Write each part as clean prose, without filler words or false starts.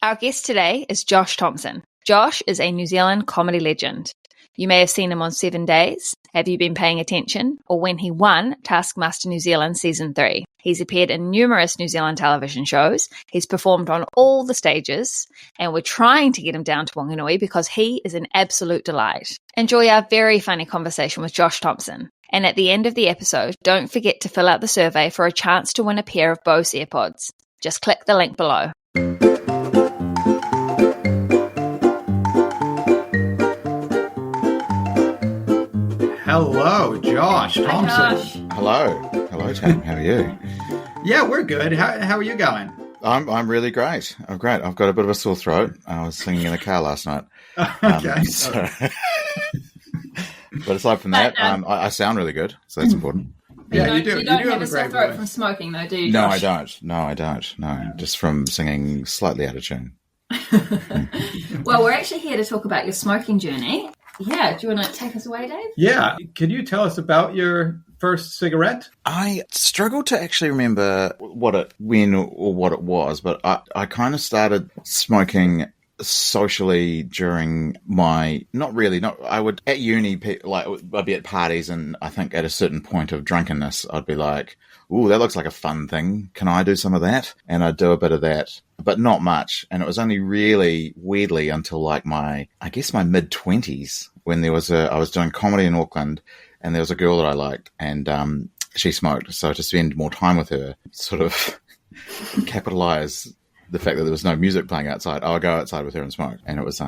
Our guest today is Josh Thomson. Josh is a New Zealand comedy legend. You may have seen him on 7 Days, Have You Been Paying Attention, or when he won Taskmaster New Zealand Season 3. He's appeared in numerous New Zealand television shows. He's performed on all the stages, and we're trying to get him down to Wanganui because he is an absolute delight. Enjoy our very funny conversation with Josh Thomson. And at the end of the episode, don't forget to fill out the survey for a chance to win a pair of Bose AirPods. Just click the link below. Hello, Josh Thomson. Josh. Hello, Tam. How are you? Yeah, we're good. How are you going? I'm really great. I'm great. I've got a bit of a sore throat. I was singing in the car last night. Okay. But aside from that, I sound really good, so that's important. Yeah, you do. You don't do have a sore throat voice. from smoking, though, do you, No, Josh? I don't. No, just from singing slightly out of tune. Well, we're actually here to talk about your smoking journey. Yeah, do you want to take us away, Dave? Yeah. Can you tell us about your first cigarette? I struggle to actually remember when or what it was, but I kind of started smoking socially during my at uni, like I'd be at parties, and I think at a certain point of drunkenness I'd be like, ooh, that looks like a fun thing, can I do some of that? And I'd do a bit of that, but not much. And it was only really weirdly until like my mid-20s when I was doing comedy in Auckland, and there was a girl that I liked, and she smoked, so to spend more time with her sort of capitalize the fact that there was no music playing outside. I would go outside with her and smoke, and it was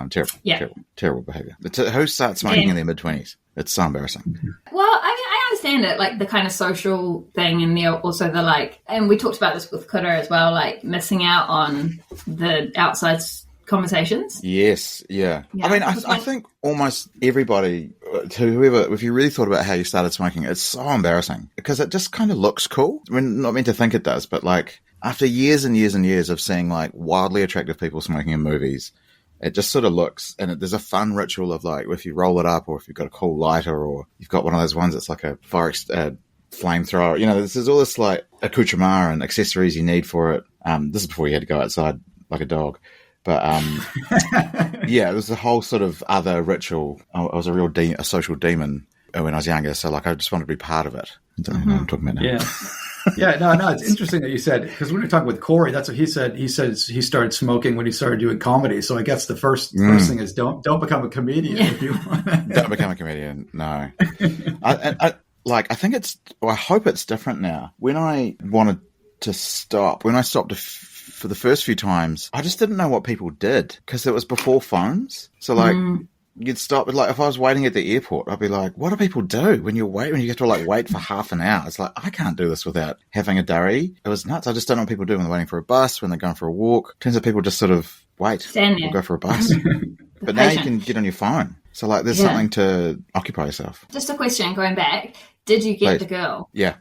terrible behaviour. Who starts smoking in their mid-20s? It's so embarrassing. Well, I understand it, like the kind of social thing, and also the like, and we talked about this with Kura as well, like missing out on the outside conversations. Yes, yeah. I mean, I think almost everybody, to whoever, if you really thought about how you started smoking, it's so embarrassing because it just kind of looks cool. I mean, not meant to think it does, but like after years and years and years of seeing like wildly attractive people smoking in movies, it just sort of looks, and there's a fun ritual of like, if you roll it up, or if you've got a cool lighter, or you've got one of those ones that's like a flamethrower, there's all this like accoutrement and accessories you need for it. This is before you had to go outside like a dog. But yeah, there's a whole sort of other ritual. I was a real a social demon when I was younger, so like I just wanted to be part of it. I don't know what I'm talking about now. Yeah. Yeah, no, it's interesting that you said, because when we were talking with Corey, that's what he said. He says he started smoking when he started doing comedy. So I guess the first thing is don't become a comedian if you want. Don't become a comedian. No, I hope it's different now. When I stopped for the first few times, I just didn't know what people did because it was before phones. So like. You'd stop, like if I was waiting at the airport, I'd be like, what do people do when you have to like wait for half an hour? It's like, I can't do this without having a durry. It was nuts. I just don't know what people do when they're waiting for a bus, when they're going for a walk. Turns out people just sort of wait. Stand there. Or go for a bus. But now you can get on your phone. So like there's something to occupy yourself. Just a question going back. Did you get the girl? Yeah.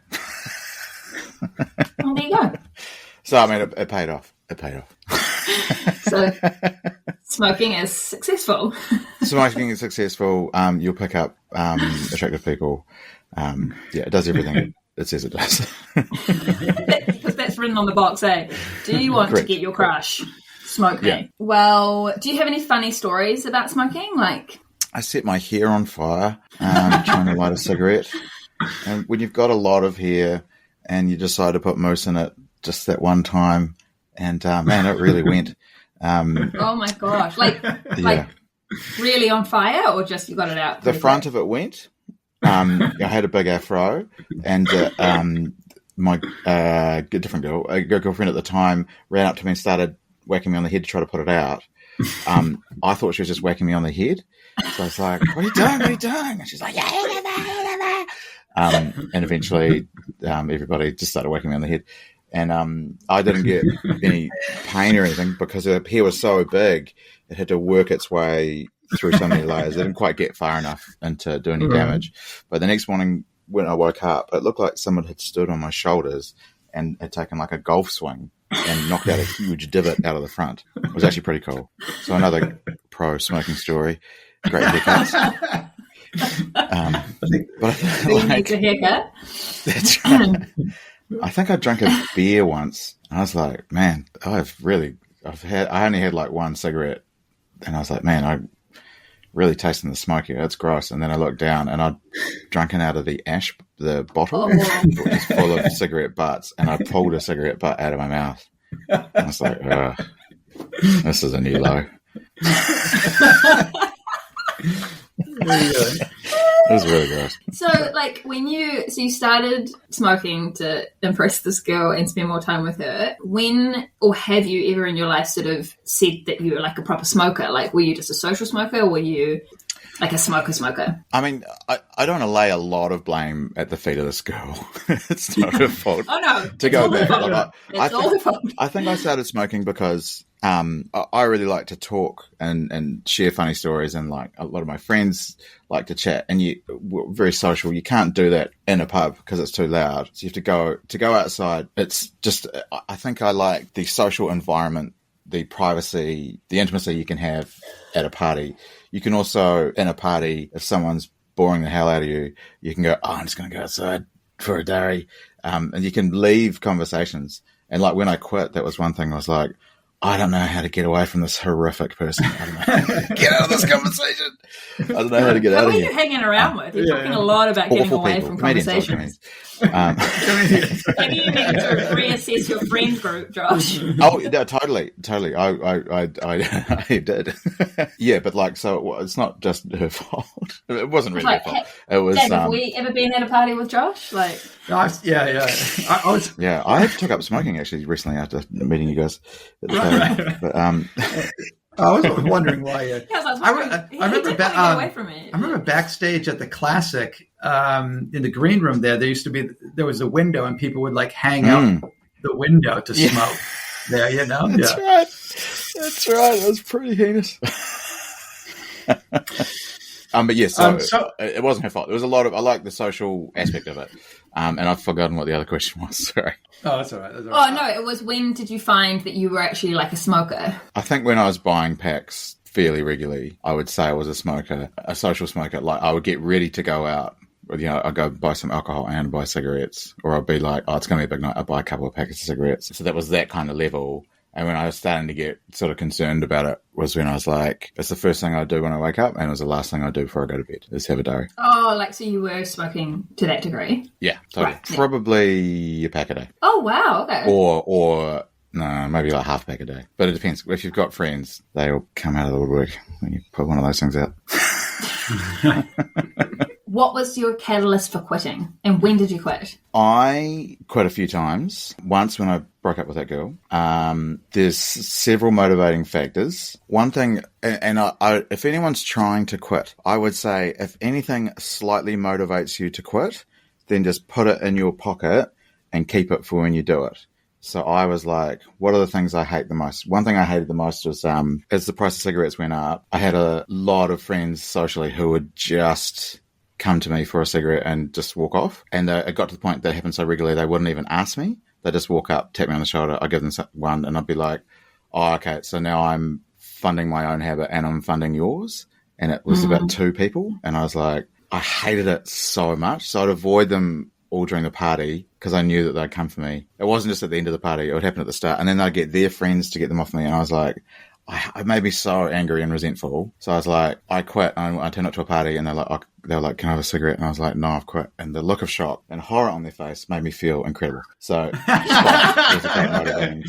Oh, there you go. So I mean, it paid off. So smoking is successful. Smoking is successful. You'll pick up attractive people. It does everything it says it does. Because that's written on the box, eh? Do you want Correct. to get your crush? Smoke me. Yeah. Well, do you have any funny stories about smoking? Like, I set my hair on fire trying to light a cigarette. And when you've got a lot of hair and you decide to put mousse in it just that one time, and man, it really went. oh my gosh. Like really on fire, or just you got it out? The front of it went. I had a big afro, and my different girlfriend at the time ran up to me and started whacking me on the head to try to put it out. I thought she was just whacking me on the head. So I was like, what are you doing? What are you doing? And she's like, yeah. And eventually everybody just started whacking me on the head. And I didn't get any pain or anything because her hair was so big, it had to work its way through so many layers. It didn't quite get far enough into do any damage. But the next morning when I woke up, it looked like someone had stood on my shoulders and had taken like a golf swing and knocked out a huge divot out of the front. It was actually pretty cool. So another pro smoking story. Great haircuts. But Who needs a haircut? That's right. I think I drank a beer once. I was like, man, I've really I only had like one cigarette, and I was like, man, I'm really tasting the smoke here. It's gross. And then I looked down, and I'd drunken out of the bottle, which is full of cigarette butts, and I pulled a cigarette butt out of my mouth. And I was like, this is a new low. It was really gross. So, like, you started smoking to impress this girl and spend more time with her. When, or have you ever in your life sort of said that you were like a proper smoker? Like, were you just a social smoker, or were you like a smoker? I mean, I don't want to lay a lot of blame at the feet of this girl. It's not her fault. Oh no, to go back, I think I started smoking because I really like to talk and share funny stories, and like a lot of my friends like to chat, and we're very social. You can't do that in a pub because it's too loud. So you have to go outside. It's just, I think I like the social environment, the privacy, the intimacy you can have at a party. You can also, in a party, if someone's boring the hell out of you, you can go, I'm just going to go outside for a day. And you can leave conversations. And like when I quit, that was one thing I was like, I don't know how to get away from this horrific person. I don't know. Get out of this conversation. I don't know how to get out of here. Who are you hanging around with? You're talking a lot about getting away from conversations. Maybe you need to reassess your friend group, Josh. Oh, no, totally. I did. Yeah, but like, so it's not just her fault. It wasn't really her fault. It was. Dave, have we ever been at a party with Josh? Like, yeah. I took up smoking actually recently after meeting you guys. But I was wondering why. I remember backstage at the Classic, in the green room there was a window, and people would like hang out the window to smoke. There, you know. That's right. That's right. It was pretty heinous. But yes, so it wasn't her fault. There was a lot of, I like the social aspect of it. And I've forgotten what the other question was. Sorry. Oh, that's all right. Oh, no, it was when did you find that you were actually like a smoker? I think when I was buying packs fairly regularly, I would say I was a smoker, a social smoker. Like I would get ready to go out. You know, I'd go buy some alcohol and buy cigarettes. Or I'd be like, oh, it's going to be a big night. I'd buy a couple of packets of cigarettes. So that was that kind of level. And when I was starting to get sort of concerned about it was when I was like, it's the first thing I do when I wake up, and it was the last thing I do before I go to bed, is have a diary. Oh, like, so you were smoking to that degree? Yeah, totally. Right. Probably a pack a day. Oh, wow, okay. Or no, maybe like half a pack a day. But it depends. If you've got friends, they'll come out of the woodwork when you put one of those things out. What was your catalyst for quitting, and when did you quit? I quit a few times. Once when I broke up with that girl. There's several motivating factors. One thing, and I, if anyone's trying to quit, I would say if anything slightly motivates you to quit, then just put it in your pocket and keep it for when you do it. So I was like, what are the things I hate the most? One thing I hated the most was as the price of cigarettes went up, I had a lot of friends socially who would just come to me for a cigarette and just walk off. And it got to the point that happened so regularly they wouldn't even ask me. They'd just walk up, tap me on the shoulder, I'd give them one, and I'd be like, oh, okay, so now I'm funding my own habit and I'm funding yours. And it was about 2 people. And I was like, I hated it so much. So I'd avoid them all during the party because I knew that they'd come for me. It wasn't just at the end of the party. It would happen at the start. And then I'd get their friends to get them off me. And I was like, it made me so angry and resentful. So I was like, I quit. And I turned up to a party and they were like, can I have a cigarette? And I was like, no, I've quit. And the look of shock and horror on their face made me feel incredible. So it was a great motivating.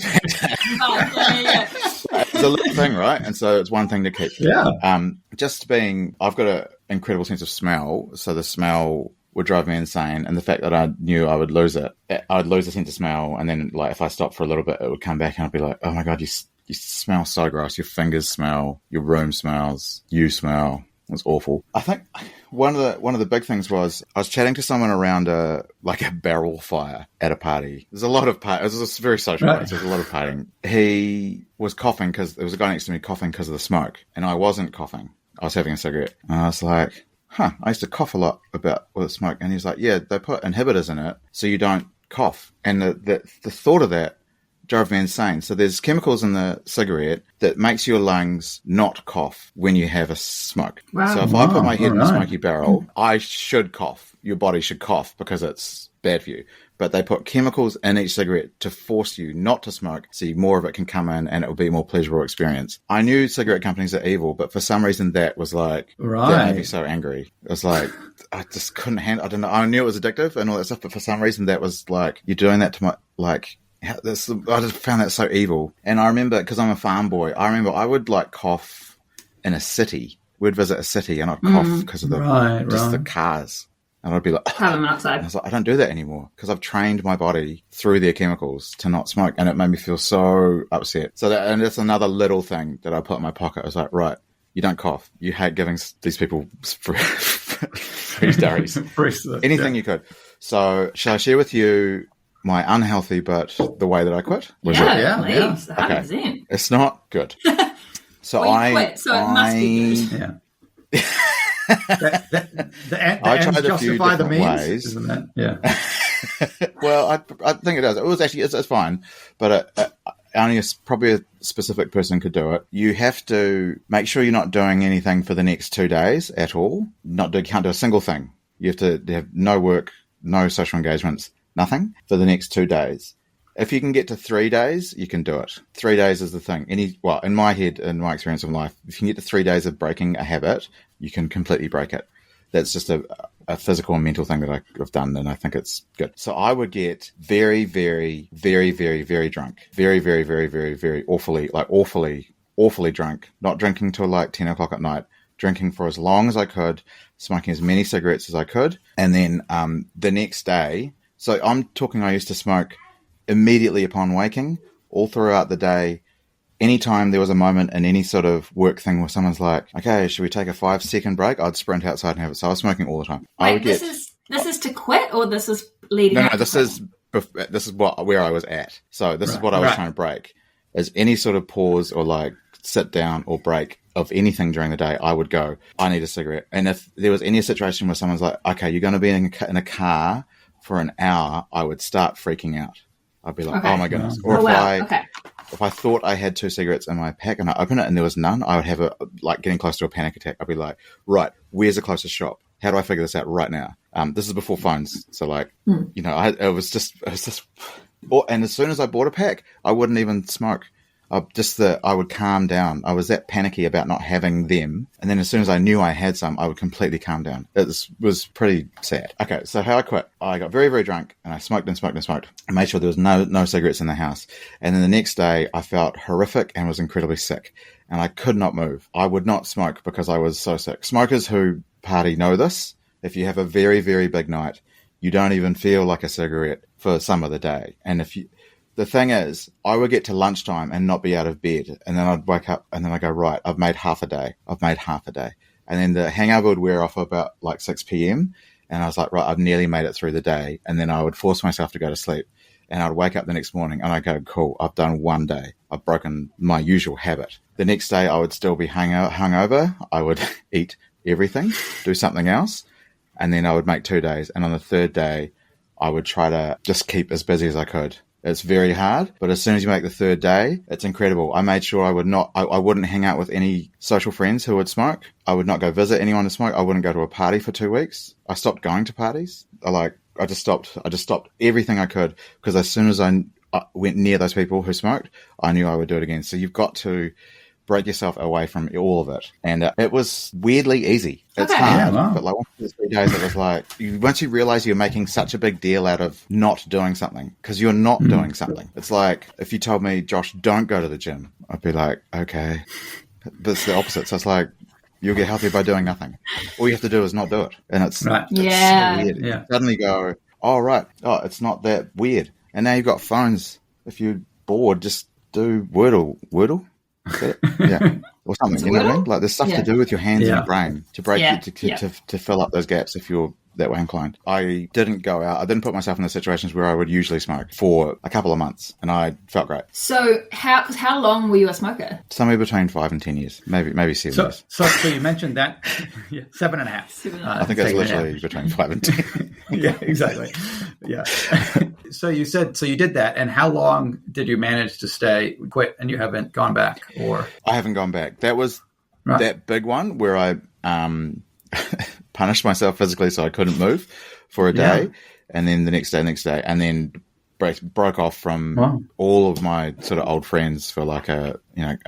It's a little thing, right? And so it's one thing to keep. Yeah. I've got an incredible sense of smell. So the smell would drive me insane. And the fact that I knew I would lose it, I'd lose the sense of smell. And then like, if I stopped for a little bit, it would come back and I'd be like, oh my God, you smell so gross. Your fingers smell, your room smells, you smell. It was awful. I think one of the big things was I was chatting to someone around a barrel fire at a party. There's a lot of it was a very social place. There's a lot of partying. He was coughing because there was a guy next to me coughing because of the smoke, and I wasn't coughing. I was having a cigarette, and I was like, I used to cough a lot with the smoke. And he's like, yeah, they put inhibitors in it so you don't cough. And the thought of that drove me insane. So there's chemicals in the cigarette that makes your lungs not cough when you have a smoke. Wow. So if I put my head in a smoky barrel, I should cough. Your body should cough because it's bad for you. but they put chemicals in each cigarette to force you not to smoke, so more of it can come in and it will be a more pleasurable experience. I knew cigarette companies are evil, but for some reason that was like, that made me so angry. It was like, I just couldn't handle, I don't know, I knew it was addictive and all that stuff, but for some reason that was like, you're doing that to my, like, I just found that so evil. And I remember, because I'm a farm boy, I would like cough in a city. We'd visit a city and I'd cough because of the cars. And I'd be like, carbon monoxide. I was like, I don't do that anymore because I've trained my body through their chemicals to not smoke. And it made me feel so upset. So and that's another little thing that I put in my pocket. I was like, right, you don't cough. You hate giving these people free stories. Anything you could. So shall I share with you my unhealthy, but the way that I quit? Please, 100%. Okay. It's not good. So well, I quit, so it must be good. Yeah. I tried a few different ways. Isn't that? Yeah. Well, I think it does. It was actually it's fine, but only probably a specific person could do it. You have to make sure you're not doing anything for the next 2 days at all. Can't do a single thing. You have to have no work, no social engagements. Nothing for the next 2 days. If you can get to 3 days, you can do it. 3 days is the thing. In my head, in my experience of life, if you can get to 3 days of breaking a habit, you can completely break it. That's just a physical and mental thing that I've done, and I think it's good. So I would get very, very, very, very, very drunk. Very, very, very, very, very awfully drunk. Not drinking till like 10 o'clock at night. Drinking for as long as I could, smoking as many cigarettes as I could. And then the next day... So I'm talking, I used to smoke immediately upon waking, all throughout the day. Anytime there was a moment in any sort of work thing where someone's like, okay, should we take a 5-second break? I'd sprint outside and have it. So I was smoking all the time. Wait, this is to quit, or this is leading up? No, this is where I was at. So this is what I was trying to break, is any sort of pause or like sit down or break of anything during the day. I would go, I need a cigarette. And if there was any situation where someone's like, okay, you're going to be in a car for an hour, I would start freaking out. I'd be like, oh my goodness. Or if I thought I had 2 cigarettes in my pack and I opened it and there was none, I would have getting close to a panic attack. I'd be like, right, where's the closest shop? How do I figure this out right now? This is before phones. So it was just, and as soon as I bought a pack, I wouldn't even smoke. I would calm down. I was that panicky about not having them. And then as soon as I knew I had some, I would completely calm down. It was pretty sad. Okay, so how I quit. I got very, very drunk and I smoked and smoked and smoked. I made sure there was no cigarettes in the house. And then the next day I felt horrific and was incredibly sick. And I could not move. I would not smoke because I was so sick. Smokers who party know this. If you have a very, very big night, you don't even feel like a cigarette for some of the day. And the thing is, I would get to lunchtime and not be out of bed. And then I'd wake up and then I go, right, I've made half a day. And then the hangover would wear off about like 6 p.m. And I was like, right, I've nearly made it through the day. And then I would force myself to go to sleep. And I'd wake up the next morning and I'd go, cool, I've done 1 day. I've broken my usual habit. The next day I would still be hungover. I would eat everything, do something else. And then I would make 2 days. And on the third day, I would try to just keep as busy as I could. It's very hard, but as soon as you make the third day, it's incredible. I made sure I wouldn't hang out with any social friends who would smoke. I would not go visit anyone to smoke. I wouldn't go to a party for 2 weeks. I stopped going to parties. I just stopped everything I could, because as soon as I went near those people who smoked, I knew I would do it again. So you've got to break yourself away from all of it. And it was weirdly easy. It's hard, but like 3 days, it was like, once you realize you're making such a big deal out of not doing something, because you're not doing something. It's like, if you told me, Josh, don't go to the gym, I'd be like, okay. But it's the opposite. So it's like, you'll get healthy by doing nothing. All you have to do is not do it. And it's, it's so weird. Yeah. You suddenly go, oh, right. Oh, it's not that weird. And now you've got phones. If you're bored, just do Wordle. Yeah, or something. You know what I mean? Like, there's stuff to do with your hands and your brain to break to fill up those gaps if you're that way inclined. I didn't go out. I didn't put myself in the situations where I would usually smoke for a couple of months, and I felt great. So how long were you a smoker? Somewhere between 5 and 10 years, maybe 7 years. So you mentioned that 7.5. I think it's literally between 5 and 10. Yeah, exactly. Yeah. So you did that, and how long did you manage to quit, and you haven't gone back? Or I haven't gone back. That was that big one where I punished myself physically so I couldn't move for a day. and then the next day, and then broke off from all of my sort of old friends for like a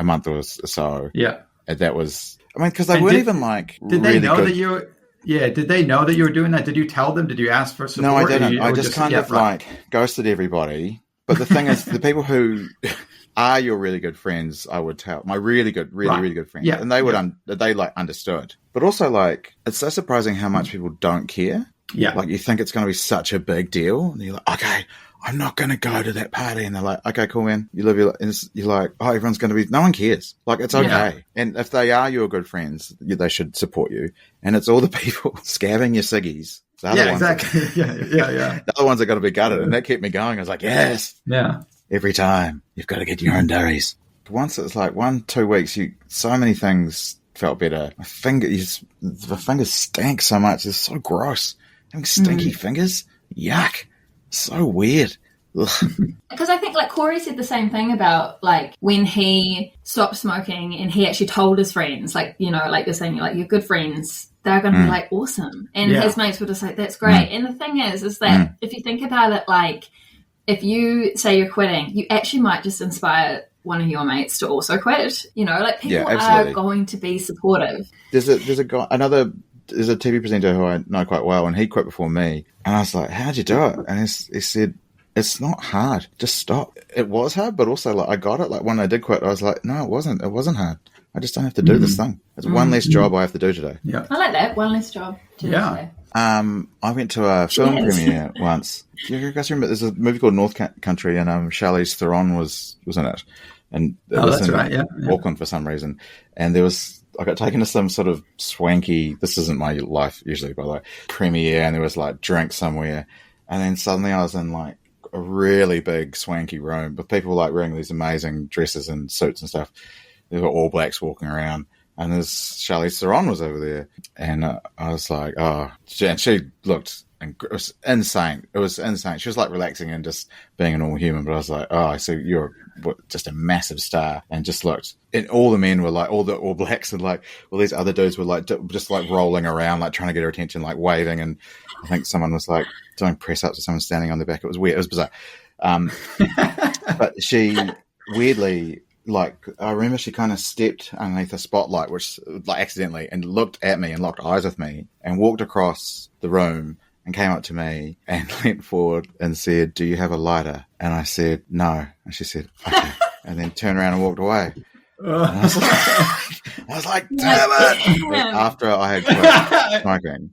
month or so. Yeah. And that was, I mean, because they weren't even like. Did really they know good. that you were? Yeah. Did they know that you were doing that? Did you tell them? Did you ask for support? No, I didn't. I just kind of like ghosted everybody. But the thing is, the people who are your really good friends, I would tell my really good friends, and they would they like understood. But also, like, it's so surprising how much people don't care. Yeah, like you think it's going to be such a big deal, and you're like, okay, I'm not going to go to that party, and they're like, okay, cool, man. You live your, and you're like, oh, everyone's going to be. No one cares. Like, it's okay. Yeah. And if they are your good friends, they should support you. And it's all the people scabbing your ciggies. Exactly. Yeah. The other ones are going to be gutted, and that kept me going. I was like, yes. Yeah. Every time you've got to get your own durries. Once it's like 1-2 weeks, so many things felt better. My fingers stank so much. It's so gross. Having stinky fingers, yuck. So weird. Because I think like Corey said the same thing about like when he stopped smoking and he actually told his friends, like, you know, like you're saying, like your good friends, they're going to be like awesome. And his mates were just like, that's great. And the thing is that if you think about it, like if you say you're quitting, you actually might just inspire one of your mates to also quit. You know, like people are going to be supportive. There's a guy, there's a TV presenter who I know quite well, and he quit before me. And I was like, how'd you do it? And he said, it's not hard. Just stop. It was hard, but also like I got it. Like when I did quit, I was like, no, it wasn't. It wasn't hard. I just don't have to do this thing. It's one less job I have to do today. Yeah, I like that. One less job to do today. I went to a film premiere once. Do you guys remember? There's a movie called North Country, and Charlize Theron was in it, and it was that's in right. Yeah. Auckland for some reason. And I got taken to some sort of swanky. This isn't my life usually, by the way. Premiere, and there was like drinks somewhere, and then suddenly I was in like a really big swanky room with people like wearing these amazing dresses and suits and stuff. There were all blacks walking around. And this Charlize Theron was over there, and I was like, oh, and she looked, it was insane. It was insane. She was like relaxing and just being a normal human, but I was like, oh, so you're just a massive star, and just looked. And all the men were like, all blacks, and like all these other dudes were like just like rolling around, like trying to get her attention, like waving, and I think someone was like doing press ups with someone standing on their back. It was weird. It was bizarre. But she weirdly. Like, I remember she kind of stepped underneath a spotlight, which, like, accidentally, and looked at me and locked eyes with me and walked across the room and came up to me and leant forward and said, do you have a lighter? And I said, no. And she said, okay. And then turned around and walked away. And I was like, damn it! After I had quit smoking.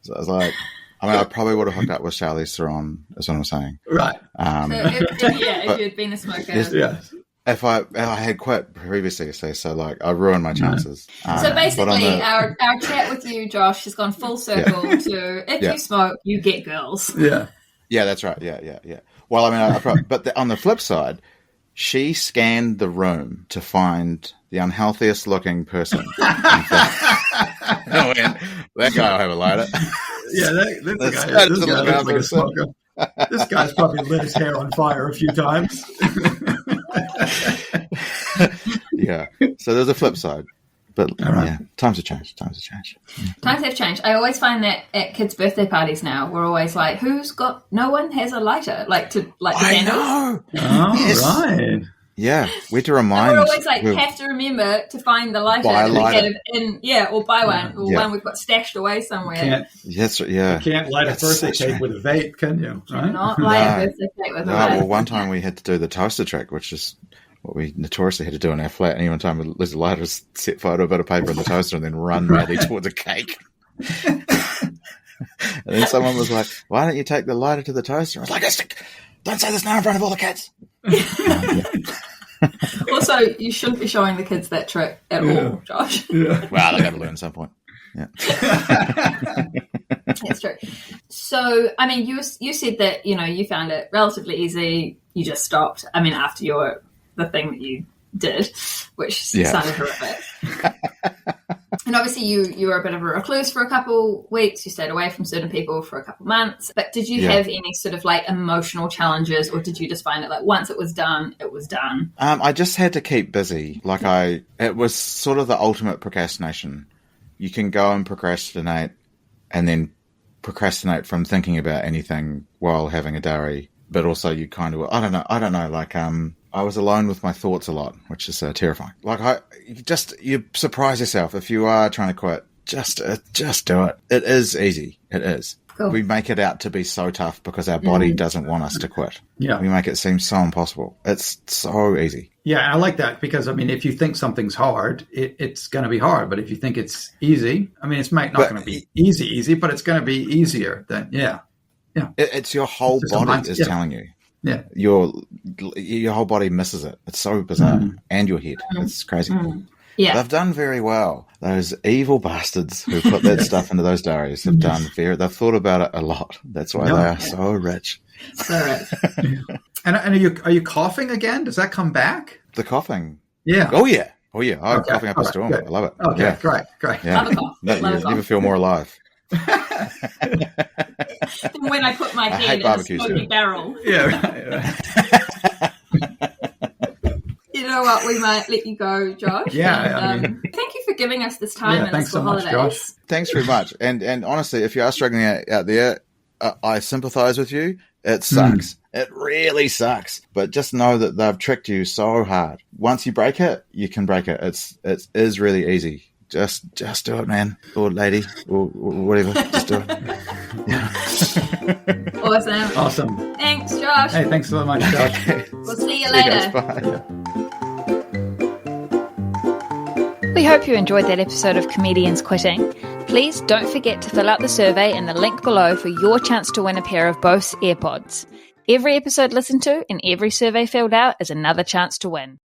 So I was like, I probably would have hooked up with Charlize Theron, is what I'm saying. Right. If you'd been a smoker. Yes. If I had quit previously, so like I ruined my chances. So basically, our chat with you, Josh, has gone full circle to if you smoke, you get girls. Yeah, that's right. Yeah. Well, I mean, but on the flip side, she scanned the room to find the unhealthiest looking person. That guy will have a lighter. Yeah, this guy looks like a smoker. This guy's probably lit his hair on fire a few times. Yeah. So there's a flip side. But times have changed. Times have changed. I always find that at kids' birthday parties now, we're always like, no one has a lighter, like to light the candles. Know. Oh, yes. Right. Yeah, we had to remind. And we're always like, have to remember to find the lighter. Buy a lighter. Or buy one, or one we've got stashed away somewhere. You can't light a birthday cake with a vape, can you? Right? Not light a birthday cake with a vape. Well, one time we had to do the toaster trick, which is what we notoriously had to do in our flat. Any one time we lit a lighter, set fire to a bit of paper in the toaster, and then run madly towards a cake. And then someone was like, "Why don't you take the lighter to the toaster?" I was like, "Don't say this now in front of all the kids." Also, you shouldn't be showing the kids that trick at all, Josh. Yeah. Well, they got to learn at some point. Yeah. That's true. So, I mean, you said that, you found it relatively easy. You just stopped. I mean, after the thing that you did, which sounded horrific. And obviously you were a bit of a recluse for a couple weeks. You stayed away from certain people for a couple months. But did you have any sort of like emotional challenges, or did you just find it like once it was done, it was done? I just had to keep busy. It was sort of the ultimate procrastination. You can go and procrastinate and then procrastinate from thinking about anything while having a diary, but also you kind of, I don't know, like, I was alone with my thoughts a lot, which is terrifying. Like, you surprise yourself if you are trying to quit. Just do it. It is easy. It is. Cool. We make it out to be so tough because our body doesn't want us to quit. Yeah. We make it seem so impossible. It's so easy. Yeah, I like that because, I mean, if you think something's hard, it's going to be hard. But if you think it's easy, I mean, it's not going to be easy, but it's going to be easier then. Yeah. It's your whole body is telling you. Yeah. Your whole body misses it. It's so bizarre. And your head. It's crazy. Yeah. They've done very well. Those evil bastards who put that stuff into those diaries have they've thought about it a lot. That's why they are so rich. So rich. And are you coughing again? Does that come back? The coughing? Yeah. Oh, yeah. I'm coughing up a storm. Good. I love it. Okay, great. Yeah. Love a cough. No, you never feel more alive. Than when I put my head in a smoky barrel. Yeah, right. You know what? We might let you go, Josh. Yeah. And, thank you for giving us this time in the school holidays. Josh. Thanks very much. And honestly, if you are struggling out there, I sympathise with you. It sucks. It really sucks. But just know that they've tricked you so hard. Once you break it, you can break it. It is really easy. Just do it, man, or lady, or whatever. Just do it. Yeah. Awesome. Thanks, Josh. Hey, thanks so much, Josh. We'll see you later. See you guys, bye. We hope you enjoyed that episode of Comedians Quitting. Please don't forget to fill out the survey in the link below for your chance to win a pair of Bose AirPods. Every episode listened to and every survey filled out is another chance to win.